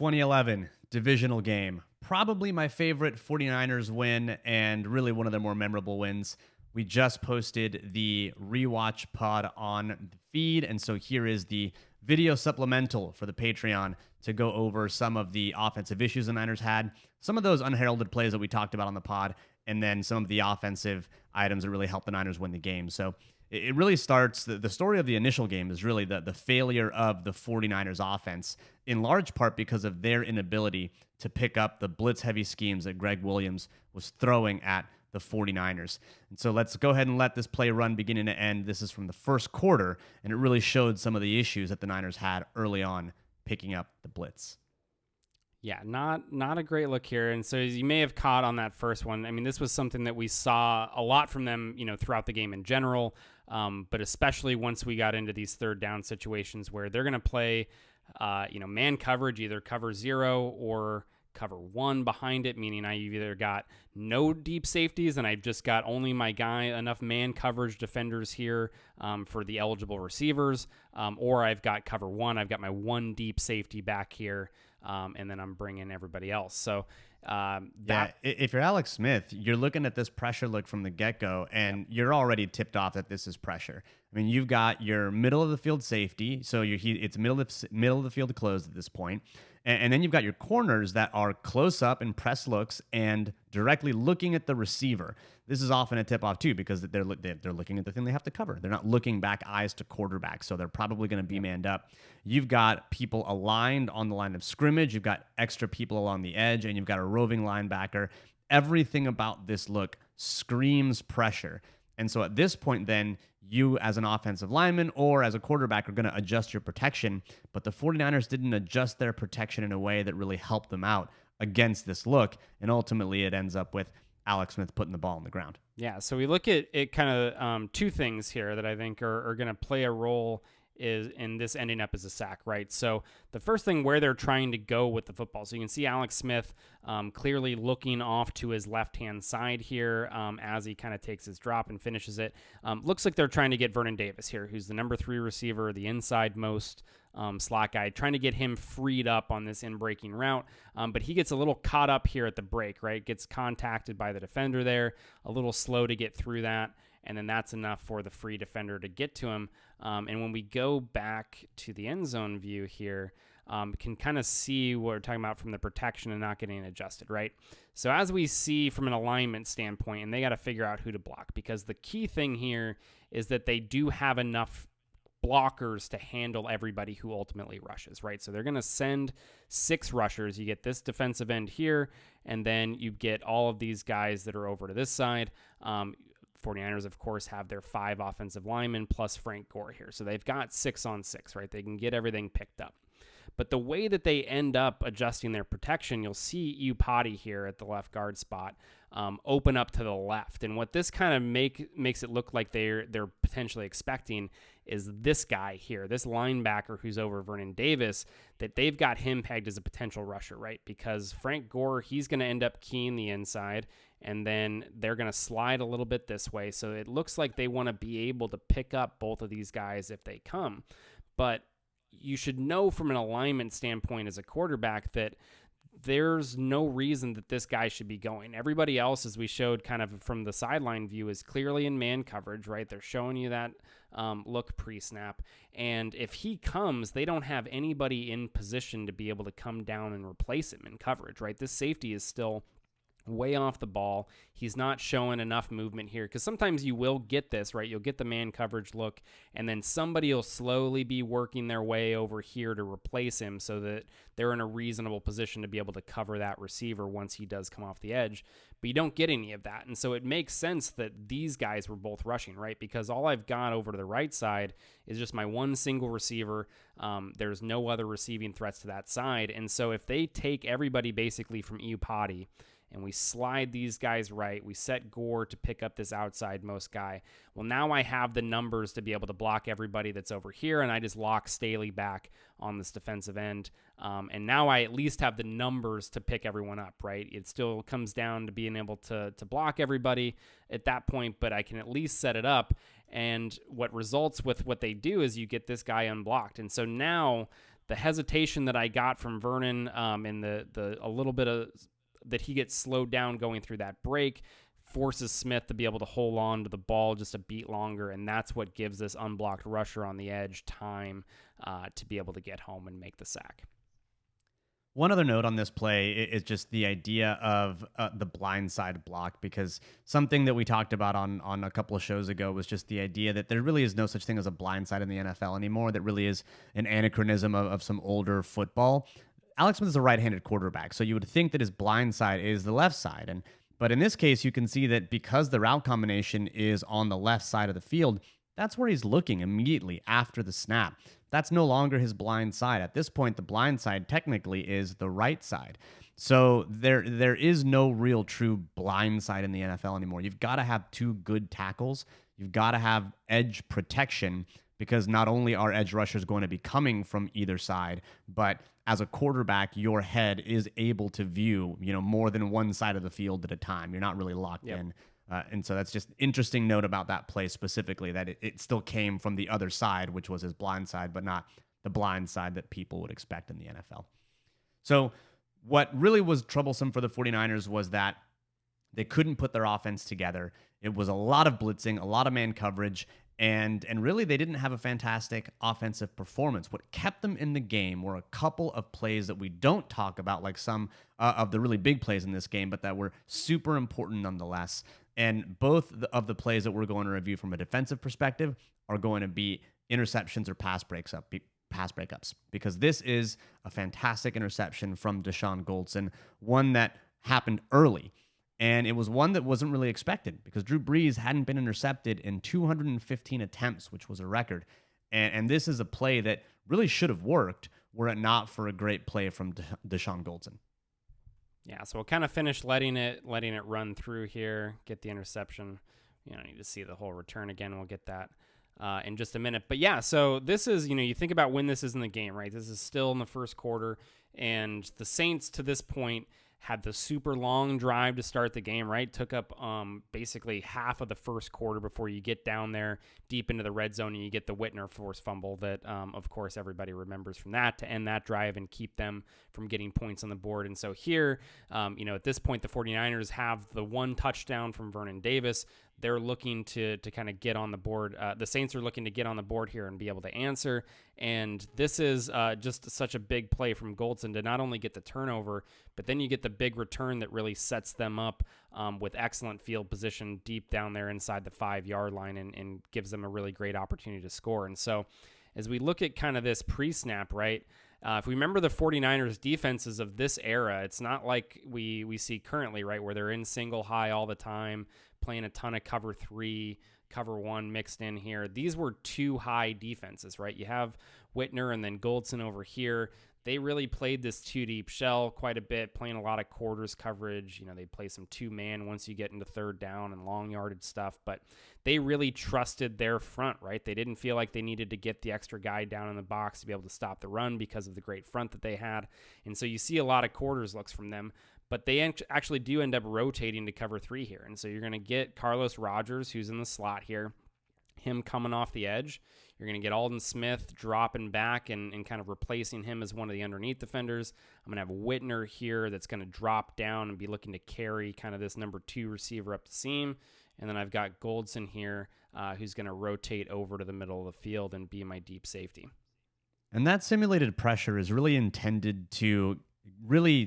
2011 divisional game. Probably my favorite 49ers win and really one of their more memorable wins. We just posted the Rewatch pod on the feed, and so here is the video supplemental for the Patreon to go over some of the offensive issues the Niners had, some of those unheralded plays that we talked about on the pod, and then some of the offensive items that really helped the Niners win the game. So it really starts, the story of the initial game is really the failure of the 49ers offense, in large part because of their inability to pick up the blitz-heavy schemes that Greg Williams was throwing at the 49ers. And so let's go ahead and let this play run beginning to end. This is from the first quarter, and it really showed some of the issues that the Niners had early on picking up the blitz. Yeah, not a great look here. And so as you may have caught on that first one, I mean, this was something that we saw a lot from them, throughout the game in general, but especially once we got into these third down situations where they're going to play, man coverage, either cover 0 or cover 1 behind it, meaning I've either got no deep safeties and I've just got only my guy, enough man coverage defenders here for the eligible receivers, or I've got cover 1, I've got my one deep safety back here, and then I'm bringing everybody else. So if you're Alex Smith, you're looking at this pressure look from the get-go, and you're already tipped off that this is pressure. I mean, you've got your middle of the field safety, so it's middle of the field closed at this point. And then you've got your corners that are close up and press looks and directly looking at the receiver. This is often a tip off too, because they're looking at the thing they have to cover. They're not looking back eyes to quarterback, so they're probably going to be manned up. You've got people aligned on the line of scrimmage. You've got extra people along the edge, and you've got a roving linebacker. Everything about this look screams pressure. And so at this point, then, you as an offensive lineman or as a quarterback are going to adjust your protection. But the 49ers didn't adjust their protection in a way that really helped them out against this look. And ultimately, it ends up with Alex Smith putting the ball on the ground. Yeah, so we look at it kind of two things here that I think are going to play a role is in this ending up as a sack, right? So the first thing, where they're trying to go with the football. So you can see Alex Smith clearly looking off to his left-hand side here as he kind of takes his drop and finishes it. Looks like they're trying to get Vernon Davis here, who's the number 3 receiver, the inside most slot guy, trying to get him freed up on this in-breaking route. But he gets a little caught up here at the break, right? Gets contacted by the defender there, a little slow to get through that. And then that's enough for the free defender to get to him. And when we go back to the end zone view here, can kind of see what we're talking about from the protection and not getting adjusted, right? So as we see from an alignment standpoint, and they got to figure out who to block, because the key thing here is that they do have enough blockers to handle everybody who ultimately rushes, right? So they're going to send 6 rushers. You get this defensive end here, and then you get all of these guys that are over to this side. 49ers, of course, have their 5 offensive linemen plus Frank Gore here. So they've got 6 on 6, right? They can get everything picked up. But the way that they end up adjusting their protection, you'll see Upati here at the left guard spot open up to the left. And what this kind of makes it look like they're potentially expecting is this guy here, this linebacker who's over Vernon Davis, that they've got him pegged as a potential rusher, right? Because Frank Gore, he's going to end up keying the inside, and then they're going to slide a little bit this way. So it looks like they want to be able to pick up both of these guys if they come. But you should know from an alignment standpoint as a quarterback that there's no reason that this guy should be going. Everybody else, as we showed kind of from the sideline view, is clearly in man coverage, right? They're showing you that look pre-snap. And if he comes, they don't have anybody in position to be able to come down and replace him in coverage, right? This safety is still way off the ball. He's not showing enough movement here, because sometimes you will get this, right? You'll get the man coverage look, and then somebody will slowly be working their way over here to replace him so that they're in a reasonable position to be able to cover that receiver once he does come off the edge. But you don't get any of that. And so it makes sense that these guys were both rushing, right? Because all I've got over to the right side is just my one single receiver. There's no other receiving threats to that side. And so if they take everybody basically from Upati and we slide these guys right, we set Gore to pick up this outside most guy. Well, now I have the numbers to be able to block everybody that's over here, and I just lock Staley back on this defensive end. And now I at least have the numbers to pick everyone up, right? It still comes down to being able to block everybody at that point, but I can at least set it up. And what results with what they do is you get this guy unblocked. And so now the hesitation that I got from Vernon, and the a little bit of that he gets slowed down going through that break, forces Smith to be able to hold on to the ball just a beat longer, and that's what gives this unblocked rusher on the edge time to be able to get home and make the sack. One other note on this play is just the idea of the blindside block, because something that we talked about on a couple of shows ago was just the idea that there really is no such thing as a blindside in the NFL anymore. That really is an anachronism of some older football. Alex Smith is a right-handed quarterback, so you would think that his blindside is the left side. But in this case, you can see that because the route combination is on the left side of the field, that's where he's looking immediately after the snap. That's no longer his blind side. At this point, the blind side technically is the right side. So there is no real true blind side in the NFL anymore. You've got to have two good tackles. You've got to have edge protection, because not only are edge rushers going to be coming from either side, but as a quarterback, your head is able to view, more than one side of the field at a time. You're not really locked in. And so that's just an interesting note about that play specifically, that it still came from the other side, which was his blind side, but not the blind side that people would expect in the NFL. So what really was troublesome for the 49ers was that they couldn't put their offense together. It was a lot of blitzing, a lot of man coverage, and really they didn't have a fantastic offensive performance. What kept them in the game were a couple of plays that we don't talk about, like some of the really big plays in this game, but that were super important nonetheless. And both of the plays that we're going to review from a defensive perspective are going to be interceptions or pass breakups, because this is a fantastic interception from Deshaun Goldson, one that happened early. And it was one that wasn't really expected, because Drew Brees hadn't been intercepted in 215 attempts, which was a record. And this is a play that really should have worked were it not for a great play from Deshaun Goldson. Yeah, so we'll kind of finish letting it run through here, get the interception. You don't need to see the whole return again. We'll get that in just a minute. But yeah, so this is, you think about when this is in the game, right? This is still in the first quarter, and the Saints to this point had the super long drive to start the game, right? Took up basically half of the first quarter before you get down there deep into the red zone and you get the Whitner forced fumble that, of course, everybody remembers from that to end that drive and keep them from getting points on the board. And so here, at this point, the 49ers have the one touchdown from Vernon Davis. They're looking to kind of get on the board. The Saints are looking to get on the board here and be able to answer. And this is just such a big play from Goldson to not only get the turnover, but then you get the big return that really sets them up with excellent field position deep down there inside the 5-yard line and gives them a really great opportunity to score. And so as we look at kind of this pre-snap, right, if we remember the 49ers defenses of this era, it's not like we see currently, right, where they're in single high all the time, playing a ton of cover 3, cover 1 mixed in here. These were two high defenses, right? You have Whitner and then Goldson over here. They really played this 2-deep shell quite a bit, playing a lot of quarters coverage. They play some 2-man once you get into third down and long yardage stuff, but they really trusted their front, right? They didn't feel like they needed to get the extra guy down in the box to be able to stop the run because of the great front that they had. And so you see a lot of quarters looks from them, but they actually do end up rotating to cover 3 here. And so you're going to get Carlos Rogers, who's in the slot here, him coming off the edge. You're going to get Aldon Smith dropping back and kind of replacing him as one of the underneath defenders. I'm going to have Whitner here that's going to drop down and be looking to carry kind of this number 2 receiver up the seam. And then I've got Goldson here who's going to rotate over to the middle of the field and be my deep safety. And that simulated pressure is really intended to really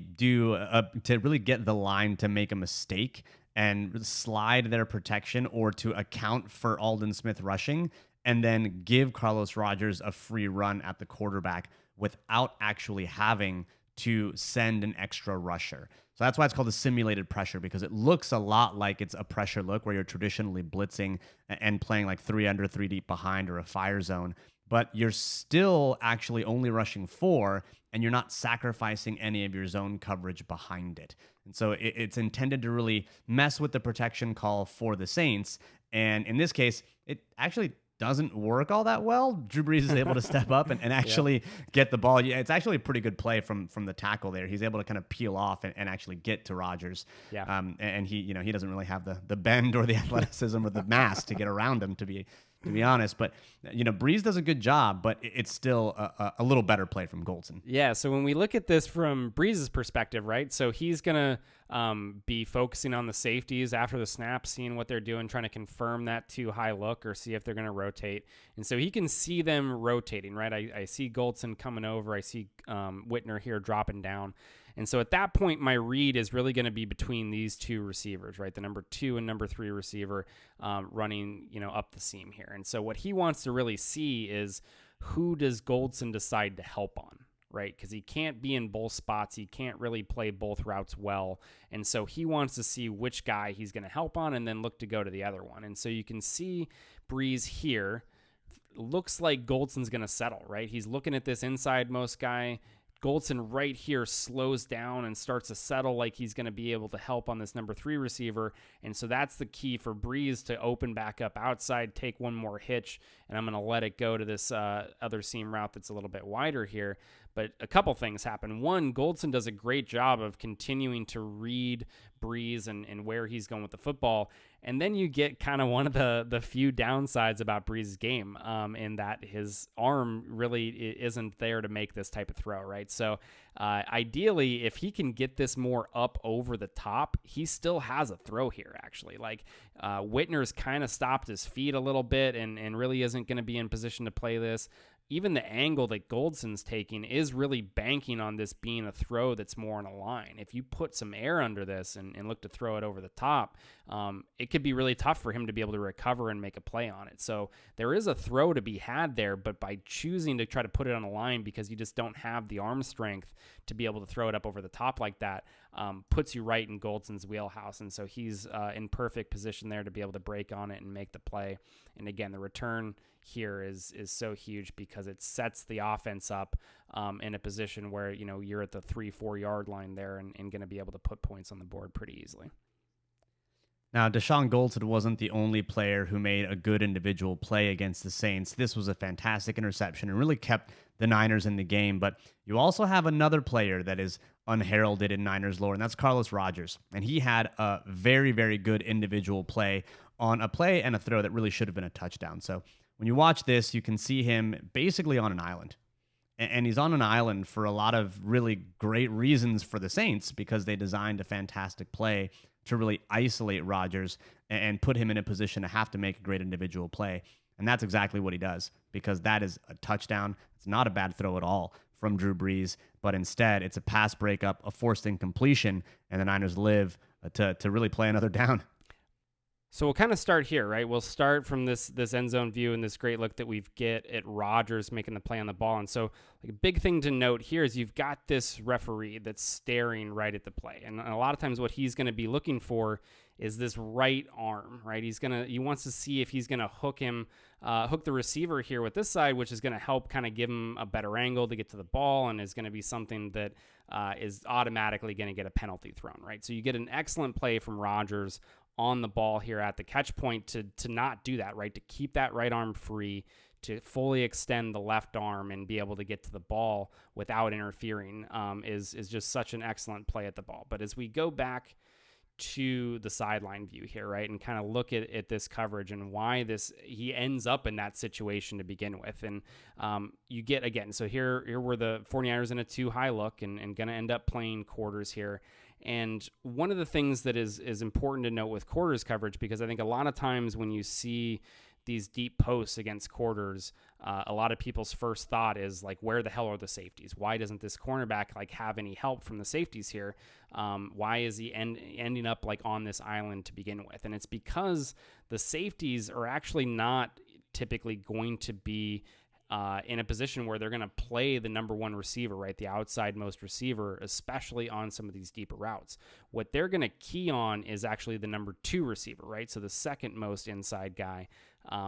get the line to make a mistake and slide their protection, or to account for Aldon Smith rushing and then give Carlos Rogers a free run at the quarterback without actually having to send an extra rusher. So that's why it's called a simulated pressure, because it looks a lot like it's a pressure look where you're traditionally blitzing and playing like 3 under, 3 deep behind, or a fire zone, but you're still actually only rushing 4, and you're not sacrificing any of your zone coverage behind it. And so it's intended to really mess with the protection call for the Saints. And in this case, it actually doesn't work all that well. Drew Brees is able to step up and actually get the ball. Yeah, it's actually a pretty good play from the tackle there. He's able to kind of peel off and actually get to Rodgers. Yeah. And he doesn't really have the bend or the athleticism or the mass to get around him to be to be honest. But, Breeze does a good job, but it's still a little better play from Goldson. Yeah, so when we look at this from Breeze's perspective, right? So he's going to be focusing on the safeties after the snap, seeing what they're doing, trying to confirm that too high look or see if they're going to rotate. And so he can see them rotating, right? I see Goldson coming over. I see Whitner here dropping down. And so at that point, my read is really going to be between these two receivers, right? The number 2 and number 3 receiver running, up the seam here. And so what he wants to really see is who does Goldson decide to help on, right? Because he can't be in both spots. He can't really play both routes well. And so he wants to see which guy he's going to help on and then look to go to the other one. And so you can see Breeze here. Looks like Goldson's going to settle, right? He's looking at this inside most guy. Goldson right here slows down and starts to settle like he's going to be able to help on this number 3 receiver. And so that's the key for Breeze to open back up outside, take one more hitch, and I'm going to let it go to this other seam route that's a little bit wider here. But a couple things happen. One, Goldson does a great job of continuing to read Breeze and where he's going with the football. And then you get kind of one of the few downsides about Breeze's game in that his arm really isn't there to make this type of throw, right? So ideally, if he can get this more up over the top, he still has a throw here, actually. Like Whitner's kind of stopped his feet a little bit and really isn't going to be in position to play this. Even the angle that Goldson's taking is really banking on this being a throw that's more on a line. If you put some air under this and look to throw it over the top, it could be really tough for him to be able to recover and make a play on it. So there is a throw to be had there, but by choosing to try to put it on a line because you just don't have the arm strength to be able to throw it up over the top like that, puts you right in Goldson's wheelhouse. And so he's in perfect position there to be able to break on it and make the play. And again, the return here is so huge because it sets the offense up in a position where, you're at the 3-4 yard line there and going to be able to put points on the board pretty easily. Now, Deshaun Goldson wasn't the only player who made a good individual play against the Saints. This was a fantastic interception and really kept the Niners in the game. But you also have another player that is unheralded in Niners lore, and that's Carlos Rogers. And he had a very, very good individual play on a play and a throw that really should have been a touchdown. So when you watch this, you can see him basically on an island. And he's on an island for a lot of really great reasons for the Saints because they designed a fantastic play to really isolate Rodgers and put him in a position to have to make a great individual play. And that's exactly what he does because that is a touchdown. It's not a bad throw at all from Drew Brees, but instead it's a pass breakup, a forced incompletion, and the Niners live to really play another down. So we'll kind of start here, right? We'll start from this end zone view and this great look that we get at Rodgers making the play on the ball. And so a big thing to note here is you've got this referee that's staring right at the play. And a lot of times what he's going to be looking for is this right arm, right? He wants to see if he's going to hook the receiver here with this side, which is going to help kind of give him a better angle to get to the ball and is going to be something that is automatically going to get a penalty thrown, right? So you get an excellent play from Rodgers on the ball here at the catch point to not do that, right? To keep that right arm free, to fully extend the left arm and be able to get to the ball without interfering is just such an excellent play at the ball. But as we go back to the sideline view here, right, and kind of look at this coverage and why he ends up in that situation to begin with. And you get, again, so here were the 49ers in a too high look and going to end up playing quarters here. And one of the things that is important to note with quarters coverage, because I think a lot of times when you see these deep posts against quarters, a lot of people's first thought is like, where the hell are the safeties? Why doesn't this cornerback have any help from the safeties here? Why is he ending up on this island to begin with? And it's because the safeties are actually not typically going to be in a position where they're going to play the number 1 receiver, right? The outside most receiver, especially on some of these deeper routes. What they're going to key on is actually the number 2 receiver, right? So the second most inside guy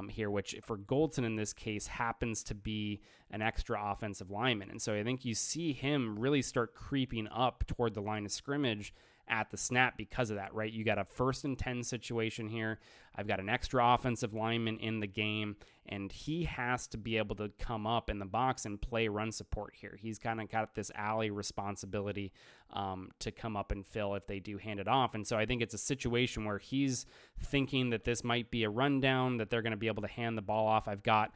here, which for Goldson in this case happens to be an extra offensive lineman. And so I think you see him really start creeping up toward the line of scrimmage at the snap because of that, right? You got a 1st and 10 situation here. I've got an extra offensive lineman in the game, and he has to be able to come up in the box and play run support here. He's kind of got this alley responsibility to come up and fill if they do hand it off. And so I think it's a situation where he's thinking that this might be a rundown, that they're going to be able to hand the ball off. I've got,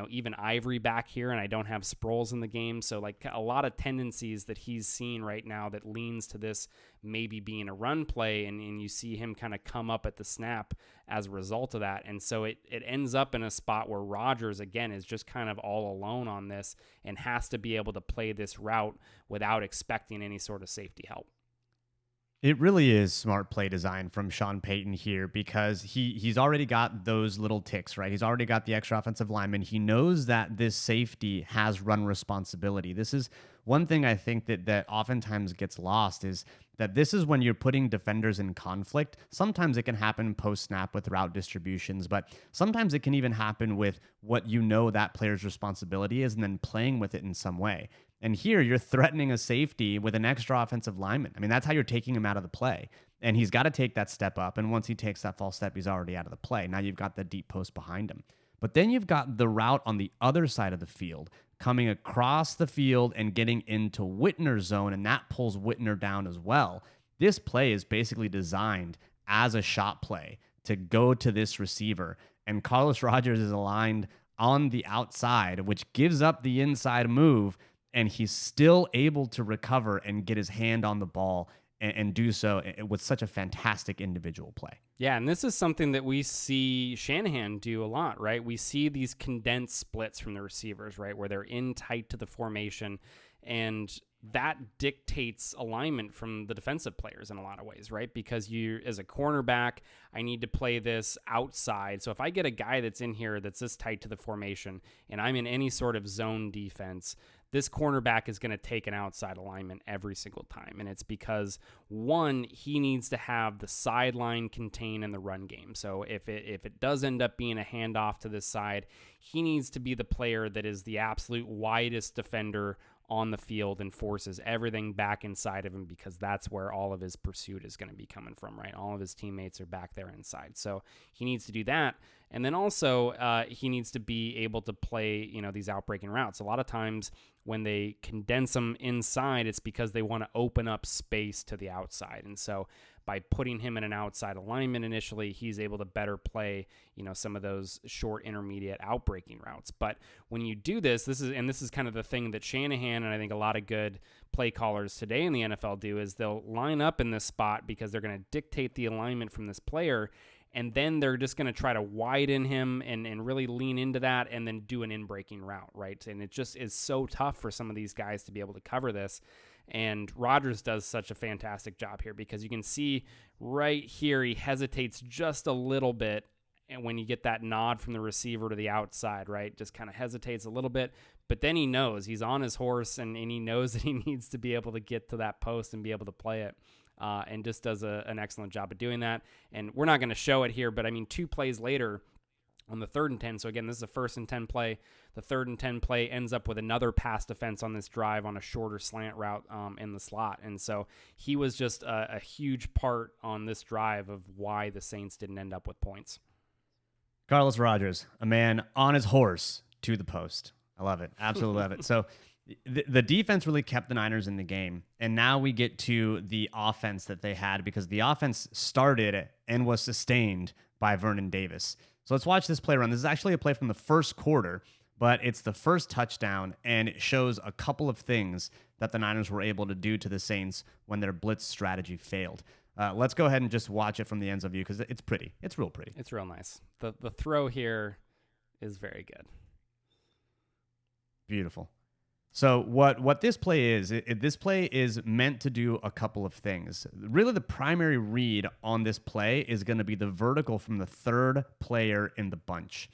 even Ivory back here, and I don't have Sproles in the game. So like a lot of tendencies that he's seeing right now that leans to this maybe being a run play, and you see him kind of come up at the snap as a result of that. And so it ends up in a spot where Rodgers, again, is just kind of all alone on this and has to be able to play this route without expecting any sort of safety help. It really is smart play design from Sean Payton here, because he's already got those little ticks, right? He's already got the extra offensive lineman. He knows that this safety has run responsibility. This is one thing I think that oftentimes gets lost, is that this is when you're putting defenders in conflict. Sometimes it can happen post-snap with route distributions, but sometimes it can even happen with what that player's responsibility is and then playing with it in some way. And here you're threatening a safety with an extra offensive lineman. I mean, that's how you're taking him out of the play. And he's got to take that step up. And once he takes that false step, he's already out of the play. Now you've got the deep post behind him. But then you've got the route on the other side of the field, coming across the field and getting into Whitner's zone, and that pulls Whitner down as well. This play is basically designed as a shot play to go to this receiver. And Carlos Rodgers is aligned on the outside, which gives up the inside move, and he's still able to recover and get his hand on the ball and do so with such a fantastic individual play. Yeah, and this is something that we see Shanahan do a lot, right? We see these condensed splits from the receivers, right, where they're in tight to the formation, and that dictates alignment from the defensive players in a lot of ways, right? Because you, as a cornerback, I need to play this outside. So if I get a guy that's in here that's this tight to the formation, and I'm in any sort of zone defense, this cornerback is going to take an outside alignment every single time. And it's because, one, he needs to have the sideline contained in the run game. So if it does end up being a handoff to this side, he needs to be the player that is the absolute widest defender on the field and forces everything back inside of him, because that's where all of his pursuit is going to be coming from, right? All of his teammates are back there inside. So he needs to do that. And then also he needs to be able to play, these outbreaking routes. A lot of times when they condense them inside, it's because they want to open up space to the outside. And so by putting him in an outside alignment initially, he's able to better play, some of those short, intermediate outbreaking routes. But when you do this is kind of the thing that Shanahan and I think a lot of good play callers today in the NFL do, is they'll line up in this spot because they're going to dictate the alignment from this player, and then they're just going to try to widen him and really lean into that and then do an in-breaking route, right? And it just is so tough for some of these guys to be able to cover this. And Rodgers does such a fantastic job here, because you can see right here he hesitates just a little bit, and when you get that nod from the receiver to the outside, right, just kind of hesitates a little bit, but then he knows he's on his horse, and he knows that he needs to be able to get to that post and be able to play it. And just does an excellent job of doing that. And we're not going to show it here, but I mean, 2 plays later on the 3rd and 10. So again, this is a 1st and 10 play. The 3rd and 10 play ends up with another pass defense on this drive on a shorter slant route in the slot. And so he was just a huge part on this drive of why the Saints didn't end up with points. Carlos Rodgers, a man on his horse to the post. I love it. Absolutely love it. So the defense really kept the Niners in the game. And now we get to the offense that they had, because the offense started and was sustained by Vernon Davis. So let's watch this play run. This is actually a play from the first quarter, but it's the first touchdown, and it shows a couple of things that the Niners were able to do to the Saints when their blitz strategy failed. Let's go ahead and just watch it from the ends of view, because it's pretty. It's real pretty. It's real nice. The throw here is very good. Beautiful. So what this play is, this play is meant to do a couple of things. Really, the primary read on this play is going to be the vertical from the 3rd player in the bunch.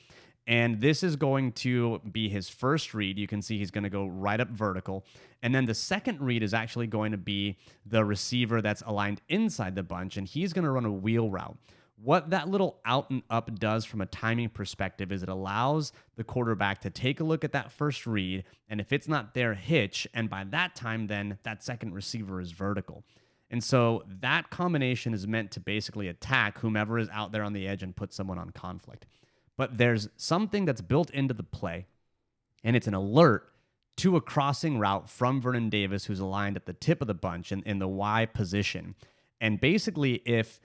And this is going to be his first read. You can see he's going to go right up vertical. And then the second read is actually going to be the receiver that's aligned inside the bunch, and he's going to run a wheel route. What that little out and up does from a timing perspective is it allows the quarterback to take a look at that first read, and if it's not there, hitch, and by that time, then that second receiver is vertical. And so that combination is meant to basically attack whomever is out there on the edge and put someone on conflict. but there's something that's built into the play, and it's an alert to a crossing route from Vernon Davis, who's aligned at the tip of the bunch in the Y position. And basically, if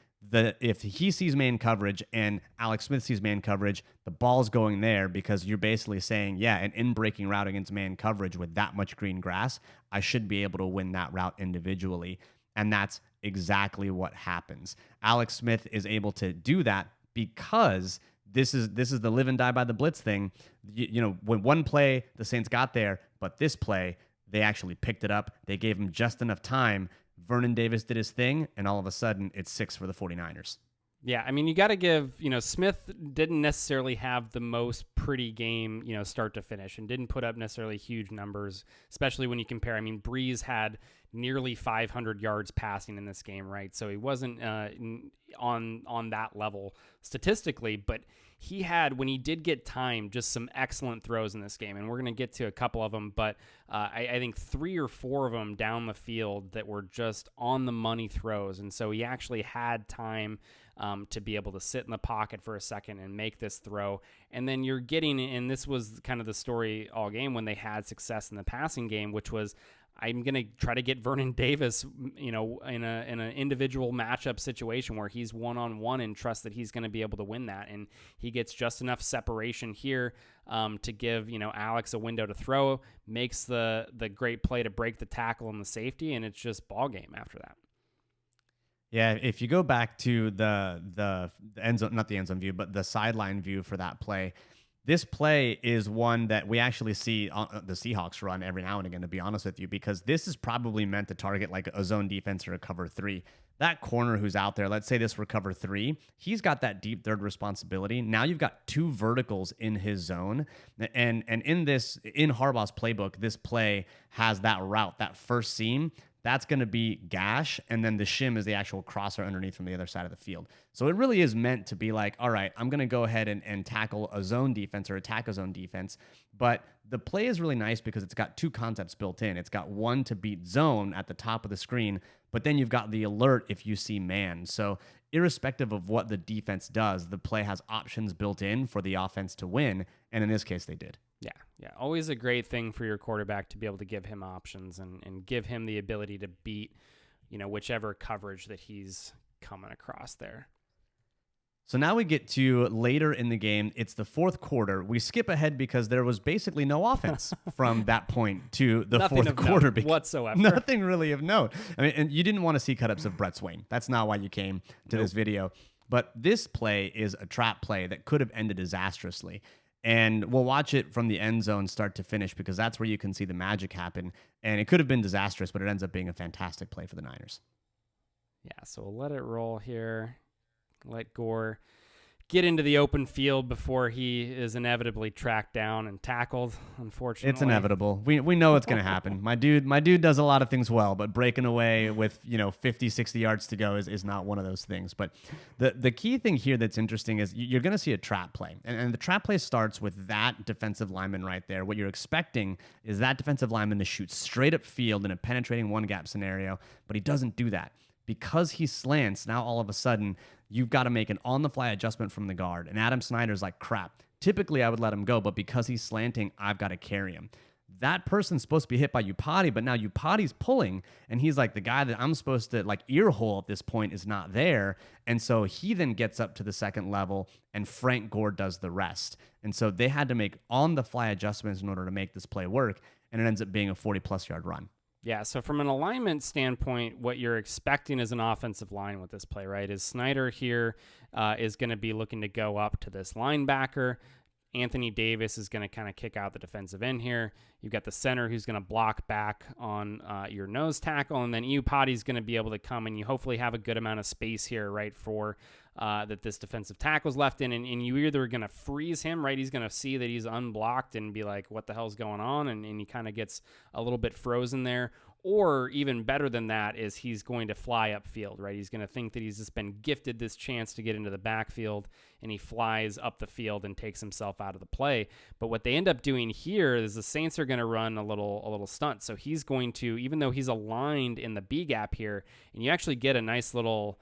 he sees man coverage and Alex Smith sees man coverage, the ball's going there, because you're basically saying, yeah, an in-breaking route against man coverage with that much green grass, I should be able to win that route individually. And that's exactly what happens. Alex Smith is able to do that because this is the live and die by the blitz thing. When one play the Saints got there, but this play they actually picked it up. They gave him just enough time. Vernon Davis did his thing, and all of a sudden it's 6 for the 49ers. Yeah, I mean, you got to give, Smith didn't necessarily have the most pretty game, start to finish, and didn't put up necessarily huge numbers, especially when you compare. I mean, Breeze had nearly 500 yards passing in this game, right? So he wasn't on that level statistically, but he had, when he did get time, just some excellent throws in this game, and we're going to get to a couple of them, but I think 3 or 4 of them down the field that were just on the money throws, and so he actually had time to be able to sit in the pocket for a second and make this throw. And then you're getting, and this was kind of the story all game when they had success in the passing game, which was, I'm going to try to get Vernon Davis, in an individual matchup situation where he's one-on-one and trust that he's going to be able to win that. And he gets just enough separation here to give, Alex a window to throw, makes the great play to break the tackle and the safety, and it's just ball game after that. Yeah, if you go back to the end zone, not the end zone view, but the sideline view for that play, this play is one that we actually see the Seahawks run every now and again, to be honest with you, because this is probably meant to target like a zone defense or a cover 3. That corner who's out there, let's say this were cover 3, he's got that deep third responsibility. Now you've got 2 verticals in his zone. And in Harbaugh's playbook, this play has that route, that first seam. That's going to be gash, and then the shim is the actual crosser underneath from the other side of the field. So it really is meant to be like, all right, I'm going to go ahead and tackle a zone defense or attack a zone defense. But the play is really nice because it's got 2 concepts built in. It's got one to beat zone at the top of the screen, but then you've got the alert if you see man. So irrespective of what the defense does, the play has options built in for the offense to win, and in this case, they did. Yeah. Always a great thing for your quarterback to be able to give him options and give him the ability to beat, whichever coverage that he's coming across there. So now we get to later in the game. It's the fourth quarter. We skip ahead because there was basically no offense from that point to the fourth quarter whatsoever. Nothing really of note. I mean, and you didn't want to see cut-ups of Brett Swain. That's not why you came to this video. But this play is a trap play that could have ended disastrously. And we'll watch it from the end zone start to finish because that's where you can see the magic happen. And it could have been disastrous, but it ends up being a fantastic play for the Niners. Yeah, so we'll let it roll here. Let Gore get into the open field before he is inevitably tracked down and tackled, unfortunately. It's inevitable. We know it's going to happen. My dude does a lot of things well, but breaking away with 50, 60 yards to go is not one of those things. But the key thing here that's interesting is you're going to see a trap play. And the trap play starts with that defensive lineman right there. What you're expecting is that defensive lineman to shoot straight up field in a penetrating one-gap scenario, but he doesn't do that. Because he slants, now all of a sudden, you've got to make an on-the-fly adjustment from the guard. And Adam Snyder's like, crap, typically I would let him go, but because he's slanting, I've got to carry him. That person's supposed to be hit by Upati, but now Upati's pulling, and he's like, the guy that I'm supposed to, ear hole at this point is not there. And so he then gets up to the second level, and Frank Gore does the rest. And so they had to make on-the-fly adjustments in order to make this play work, and it ends up being a 40-plus yard run. Yeah, so from an alignment standpoint, what you're expecting as an offensive line with this play, right, is Snyder here is going to be looking to go up to this linebacker. Anthony Davis is going to kind of kick out the defensive end here. You've got the center who's going to block back on your nose tackle, and then Iupati's going to be able to come, and you hopefully have a good amount of space here, right, for that this defensive tackle's left in, and you either going to freeze him, right, he's going to see that he's unblocked and be like, what the hell's going on, and he kind of gets a little bit frozen there, Or even better than that is he's going to fly upfield, right? He's going to think that he's just been gifted this chance to get into the backfield, and he flies up the field and takes himself out of the play. But what they end up doing here is the Saints are going to run a little stunt. So he's going to, even though he's aligned in the B gap here, and you actually get a nice little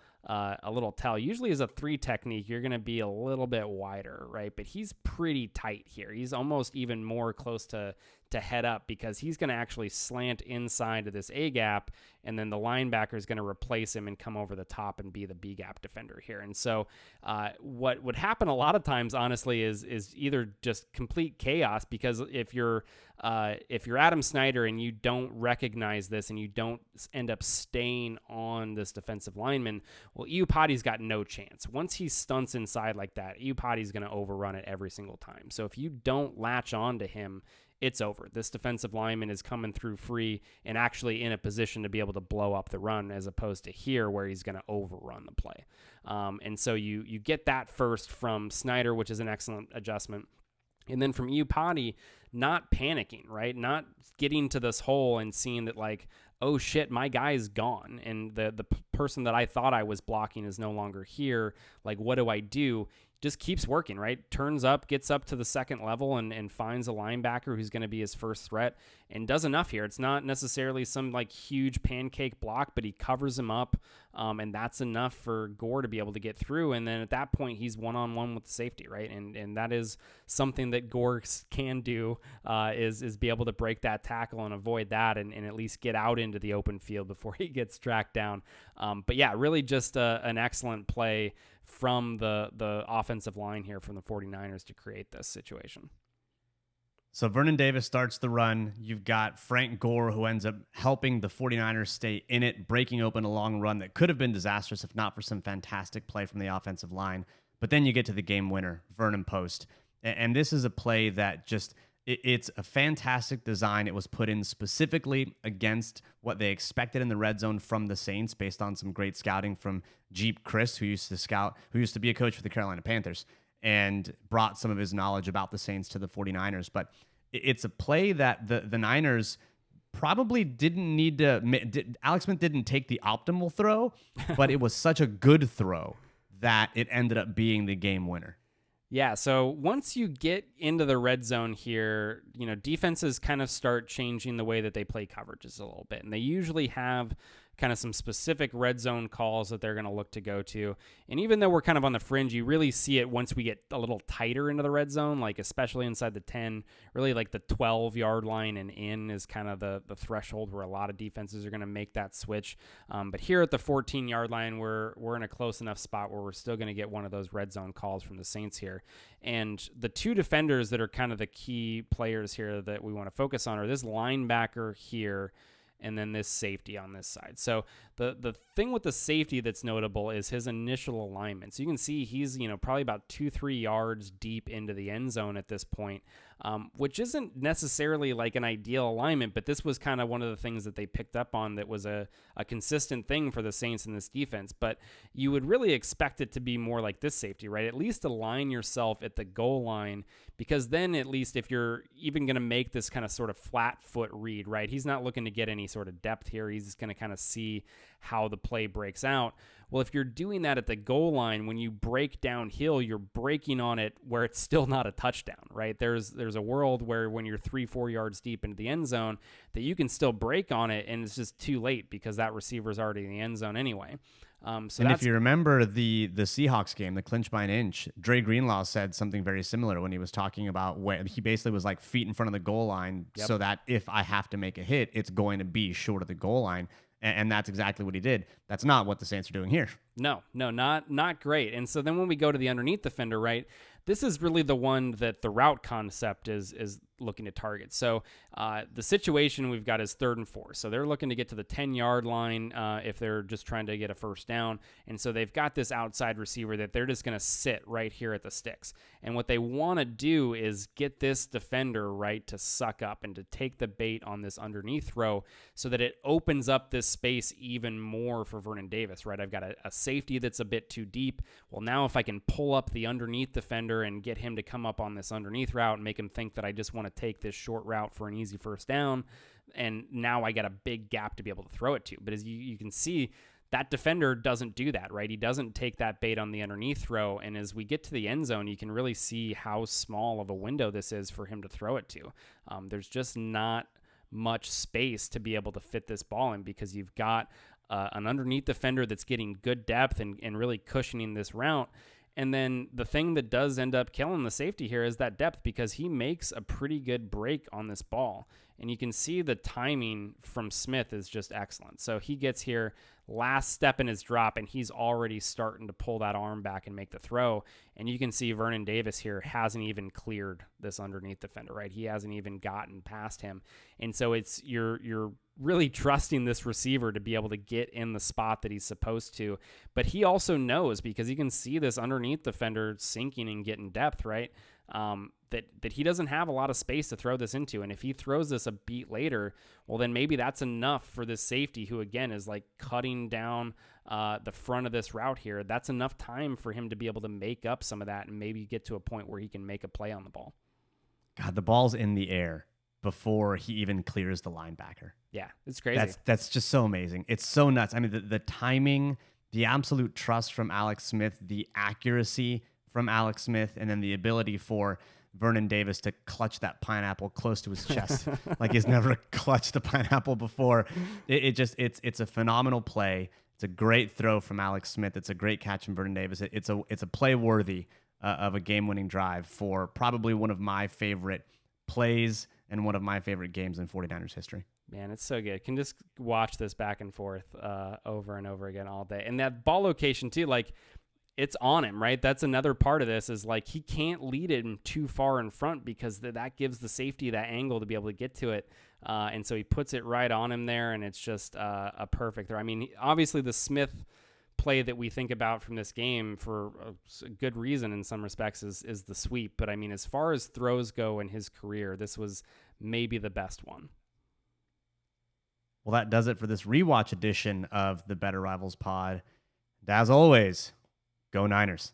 tell. Usually as a 3 technique, you're going to be a little bit wider, right? But he's pretty tight here. He's almost even more close to head up, because he's going to actually slant inside of this A gap, and then the linebacker is going to replace him and come over the top and be the B gap defender here. And so what would happen a lot of times, honestly, is either just complete chaos, because if you're Adam Snyder and you don't recognize this and you don't end up staying on this defensive lineman, well, Iupati's got no chance. Once he stunts inside like that, Iupati's going to overrun it every single time. So if you don't latch on to him, it's over. This defensive lineman is coming through free and actually in a position to be able to blow up the run, as opposed to here where he's going to overrun the play. And so you get that first from Snyder, which is an excellent adjustment. And then from Iupati, not panicking, right? Not getting to this hole and seeing that, like, oh shit, my guy's gone, and the person that I thought I was blocking is no longer here. Like, what do I do? Just keeps working, right? Turns up, gets up to the second level, and finds a linebacker who's going to be his first threat, and does enough here. It's not necessarily some like huge pancake block, but he covers him up, and that's enough for Gore to be able to get through. And then at that point, he's one-on-one with the safety, right? And that is something that Gore can do, is be able to break that tackle and avoid that, and at least get out into the open field before he gets tracked down. But yeah, really just an excellent play from the offensive line here from the 49ers to create this situation. So Vernon Davis starts the run. You've got Frank Gore, who ends up helping the 49ers stay in it, breaking open a long run that could have been disastrous if not for some fantastic play from the offensive line. But then you get to the game winner, Vernon Post. And this is a play that just, it's a fantastic design. It was put in specifically against what they expected in the red zone from the Saints, based on some great scouting from Jeep Chris, who used to be a coach for the Carolina Panthers, and brought some of his knowledge about the Saints to the 49ers. But it's a play that the Niners probably didn't need to. Alex Smith didn't take the optimal throw, but it was such a good throw that it ended up being the game winner. Yeah, so once you get into the red zone here, defenses kind of start changing the way that they play coverages a little bit. And they usually have kind of some specific red zone calls that they're going to look to go to. And even though we're kind of on the fringe, you really see it once we get a little tighter into the red zone, like especially inside the 10, really like the 12-yard line and in is kind of the threshold where a lot of defenses are going to make that switch. But here at the 14-yard line, we're in a close enough spot where we're still going to get one of those red zone calls from the Saints here. And the two defenders that are kind of the key players here that we want to focus on are this linebacker here and then this safety on this side. So the thing with the safety that's notable is his initial alignment. So you can see he's, probably about 2-3 yards deep into the end zone at this point, which isn't necessarily like an ideal alignment, but this was kind of one of the things that they picked up on that was a consistent thing for the Saints in this defense. But you would really expect it to be more like this safety, right? At least align yourself at the goal line, because then at least if you're even going to make this kind of sort of flat foot read, right? He's not looking to get any sort of depth here. He's just going to kind of see how the play breaks out. Well, if you're doing that at the goal line, when you break downhill, you're breaking on it where it's still not a touchdown, right? There's a world where when you're 3-4 yards deep into the end zone that you can still break on it, and it's just too late because that receiver's already in the end zone anyway. And if you remember the Seahawks game, the clinch by an inch, Dre Greenlaw said something very similar when he was talking about where he basically was like feet in front of the goal line, so that if I have to make a hit, it's going to be short of the goal line. And that's exactly what he did. That's not what the Saints are doing here. No, not great. And so then when we go to the underneath defender, right, this is really the one that the route concept is looking to target. So the situation we've got is 3rd and 4. So they're looking to get to the 10-yard line if they're just trying to get a first down. And so they've got this outside receiver that they're just going to sit right here at the sticks. And what they want to do is get this defender, right, to suck up and to take the bait on this underneath throw so that it opens up this space even more for Vernon Davis, right? I've got a safety that's a bit too deep. Well, now if I can pull up the underneath defender and get him to come up on this underneath route and make him think that I just want to to take this short route for an easy first down. And now I got a big gap to be able to throw it to. But as you can see, that defender doesn't do that, right? He doesn't take that bait on the underneath throw. And as we get to the end zone, you can really see how small of a window this is for him to throw it to. There's just not much space to be able to fit this ball in, because you've got an underneath defender that's getting good depth and really cushioning this route. And then the thing that does end up killing the safety here is that depth, because he makes a pretty good break on this ball. And you can see the timing from Smith is just excellent. So he gets here, last step in his drop, and he's already starting to pull that arm back and make the throw. And you can see Vernon Davis here hasn't even cleared this underneath defender, right? He hasn't even gotten past him. And so it's you're really trusting this receiver to be able to get in the spot that he's supposed to. But he also knows, because you can see this underneath defender sinking and getting depth, right? That he doesn't have a lot of space to throw this into. And if he throws this a beat later, well, then maybe that's enough for this safety, who again is like cutting down the front of this route here. That's enough time for him to be able to make up some of that and maybe get to a point where he can make a play on the ball. God, the ball's in the air before he even clears the linebacker. Yeah, it's crazy. That's just so amazing. It's so nuts. I mean, the timing, the absolute trust from Alex Smith, the accuracy from Alex Smith, and then the ability for Vernon Davis to clutch that pineapple close to his chest like he's never clutched a pineapple before. It's a phenomenal play. It's a great throw from Alex Smith. It's a great catch from Vernon Davis. It's a play worthy of a game-winning drive for probably one of my favorite plays and one of my favorite games in 49ers history. Man, it's so good. Can just watch this back and forth over and over again all day. And that ball location too, like, it's on him, right? That's another part of this, is like he can't lead him too far in front, because that gives the safety that angle to be able to get to it. And so he puts it right on him there, and it's just a perfect throw. I mean, obviously the Smith play that we think about from this game for a good reason in some respects is the sweep. But I mean, as far as throws go in his career, this was maybe the best one. Well, that does it for this rewatch edition of the Better Rivals pod. And as always, go Niners.